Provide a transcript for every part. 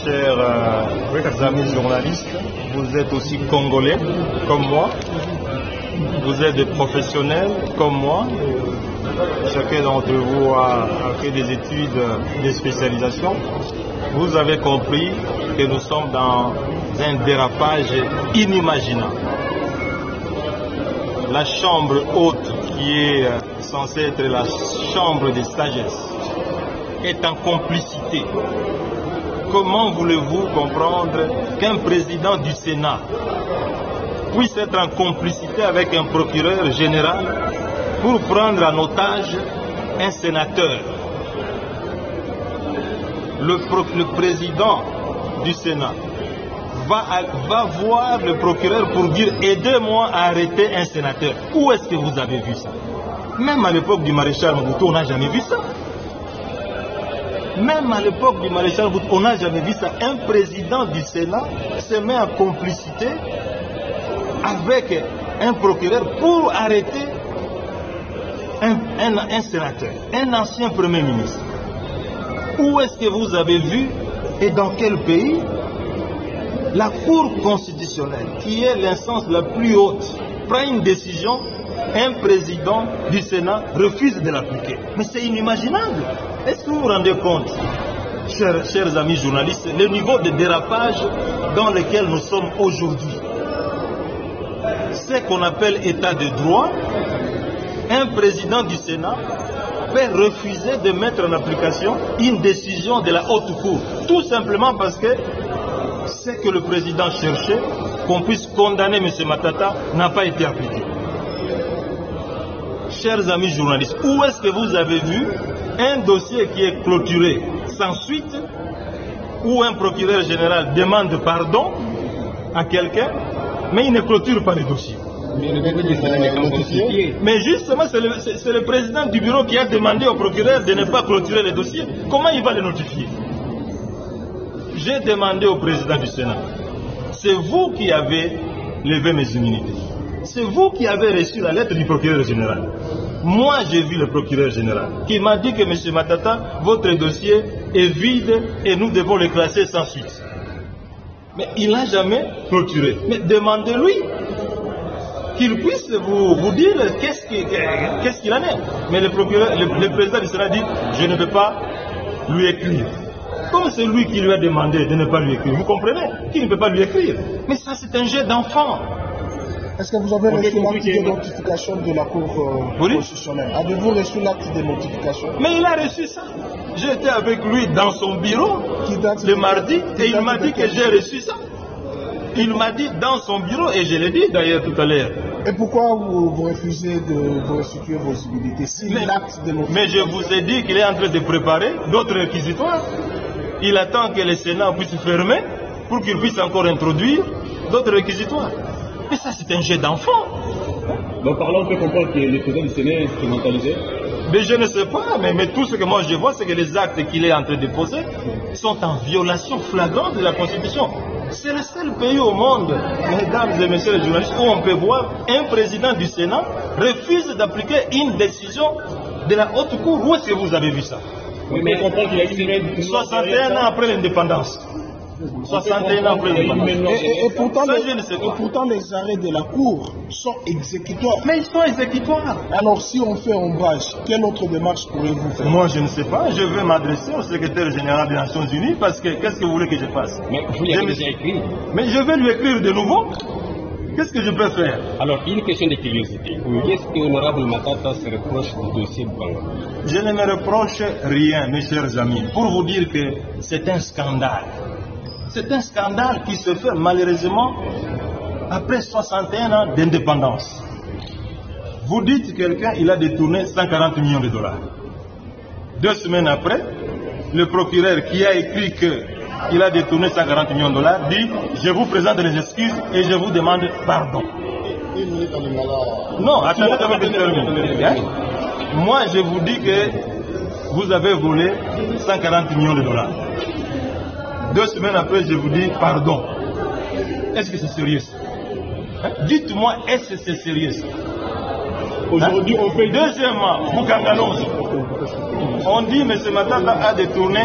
chers amis journalistes, vous êtes aussi congolais comme moi, vous êtes des professionnels comme moi, chacun d'entre vous a fait des études de spécialisation. Vous avez compris que nous sommes dans un dérapage inimaginable. La chambre haute, qui est censée être la chambre de sagesse, est en complicité. Comment voulez-vous comprendre qu'un président du Sénat puisse être en complicité avec un procureur général pour prendre en otage un sénateur? Le président du Sénat va voir le procureur pour dire « aidez-moi à arrêter un sénateur ». Où est-ce que vous avez vu ça? Même à l'époque du maréchal Mobutu, on n'a jamais vu ça. Même à l'époque du maréchal Mobutu, on n'a jamais vu ça. Un président du Sénat se met en complicité avec un procureur pour arrêter un sénateur, un ancien premier ministre. Où est-ce que vous avez vu et dans quel pays la Cour constitutionnelle, qui est l'instance la plus haute, prend une décision, un président du Sénat refuse de l'appliquer? Mais c'est inimaginable. Est-ce que vous vous rendez compte, chers amis journalistes, le niveau de dérapage dans lequel nous sommes aujourd'hui? Ce qu'on appelle état de droit, un président du Sénat peut refuser de mettre en application une décision de la haute cour, tout simplement parce que ce que le président cherchait, qu'on puisse condamner M. Matata, n'a pas été appliqué. Chers amis journalistes, où est-ce que vous avez vu un dossier qui est clôturé sans suite, où un procureur général demande pardon à quelqu'un, mais il ne clôture pas le dossier? Mais justement, c'est le président du bureau qui a demandé au procureur de ne pas clôturer le dossier. Comment il va le notifier? J'ai demandé au président du Sénat, c'est vous qui avez levé mes immunités. C'est vous qui avez reçu la lettre du procureur général. Moi, j'ai vu le procureur général qui m'a dit que M. Matata, votre dossier est vide et nous devons le classer sans suite. Mais il n'a jamais clôturé. Mais demandez-lui qu'il puisse vous dire qu'est-ce qu'il en est. Mais le président du Sénat dit, je ne peux pas lui écrire. Comme c'est lui qui lui a demandé de ne pas lui écrire, vous comprenez qu'il ne peut pas lui écrire. Mais ça, c'est un jeu d'enfant. Est-ce que vous avez reçu l'acte de notification de la Cour constitutionnelle? Avez-vous reçu l'acte de notification? Mais il a reçu ça. J'étais avec lui dans son bureau le mardi et il m'a dit que j'ai reçu ça. Il m'a dit dans son bureau, et je l'ai dit d'ailleurs tout à l'heure. Et pourquoi vous refusez de vous restituer vos immunités si l'acte de notification... Mais je vous ai dit qu'il est en train de préparer d'autres réquisitoires. Il attend que le Sénat puisse fermer pour qu'il puisse encore introduire d'autres réquisitoires. Mais ça, c'est un jeu d'enfant. Donc par là, on peut comprendre que le président du Sénat est instrumentalisé? Mais je ne sais pas, mais tout ce que moi je vois, c'est que les actes qu'il est en train de poser sont en violation flagrante de la Constitution. C'est le seul pays au monde, mesdames et messieurs les journalistes, où on peut voir un président du Sénat refuse d'appliquer une décision de la haute cour. Où est-ce que vous avez vu ça? Oui, mais on comprend qu'il y a eu 61 ans après l'indépendance. 61 ans après l'indépendance. Et pourtant, les arrêts de la Cour sont exécutoires. Mais ils sont exécutoires. Alors, si on fait ombrage, quelle autre démarche pourrez-vous faire? Moi, je ne sais pas. Je vais m'adresser au secrétaire général des Nations Unies parce que qu'est-ce que vous voulez que je fasse? Mais vous l'avez déjà écrit. Mais je vais lui écrire de nouveau. Qu'est-ce que je peux faire? Alors, une question de curiosité. Qu'est-ce que l'honorable Matata se reproche du dossier de Banga? Je ne me reproche rien, mes chers amis, pour vous dire que c'est un scandale. C'est un scandale qui se fait malheureusement après 61 ans d'indépendance. Vous dites quelqu'un, il a détourné 140 millions de dollars. 2 semaines après, le procureur qui a écrit qu'il a détourné 140 millions de dollars dit « Je vous présente les excuses et je vous demande pardon ». Non, attendez d'abord de terminer. Moi, je vous dis que vous avez volé 140 millions de dollars. 2 semaines après, je vous dis pardon. Est-ce que c'est sérieux? Dites-moi, est-ce que c'est sérieux? Aujourd'hui, on fait... Deuxièmement, Boukangalonzo. On dit que M. Matata a détourné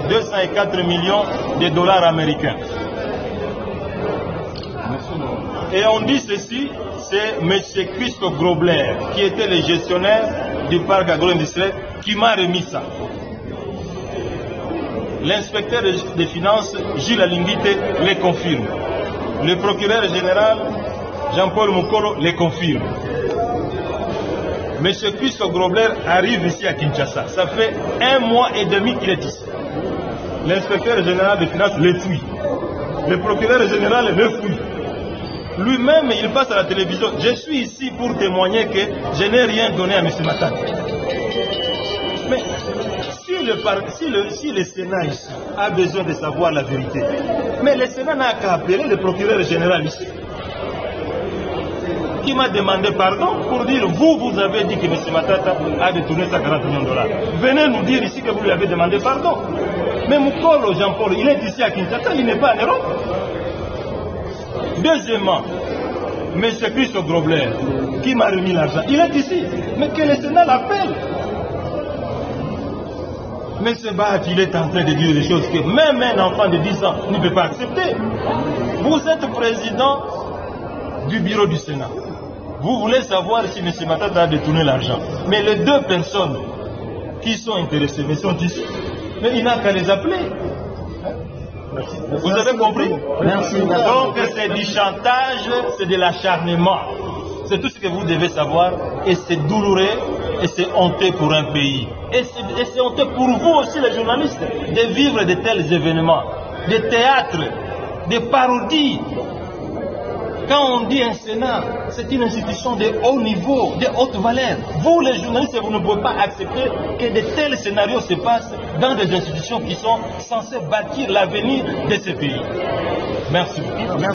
204 millions de dollars américains. Et on dit ceci, c'est M. Christophe Grobler, qui était le gestionnaire du parc agro-industriel, qui m'a remis ça. L'inspecteur des finances, Gilles Alinguite, les confirme. Le procureur général, Jean-Paul Mukolo, les confirme. M. Christophe Grobler arrive ici à Kinshasa. Ça fait 1 mois et demi qu'il est ici. L'inspecteur général des finances le fouille. Le procureur général le fouille. Lui-même, il passe à la télévision. Je suis ici pour témoigner que je n'ai rien donné à M. Matata. Mais si le Sénat ici a besoin de savoir la vérité, mais le Sénat n'a qu'à appeler le procureur général ici, qui m'a demandé pardon pour dire vous avez dit que M. Matata a détourné 140 millions de dollars. Venez nous dire ici que vous lui avez demandé pardon. Mais Mukolo Jean-Paul, il est ici à Kinshasa, il n'est pas en Europe. Deuxièmement, M. Christophe Grobler, qui m'a remis l'argent, il est ici, mais que le Sénat l'appelle. Mais ce Bat, il est en train de dire des choses que même un enfant de 10 ans ne peut pas accepter. Vous êtes président du bureau du Sénat. Vous voulez savoir si M. Matata a détourné l'argent. Mais les 2 personnes qui sont intéressées, mais sont ici. Mais il n'a qu'à les appeler. Vous avez compris? Merci. Donc c'est du chantage, c'est de l'acharnement. C'est tout ce que vous devez savoir. Et c'est douloureux et c'est honteux pour un pays. Et c'est honteux pour vous aussi les journalistes de vivre de tels événements. Des théâtres, des parodies. Quand on dit un Sénat, c'est une institution de haut niveau, de haute valeur. Vous les journalistes, vous ne pouvez pas accepter que de tels scénarios se passent dans des institutions qui sont censées bâtir l'avenir de ce pays. Merci beaucoup.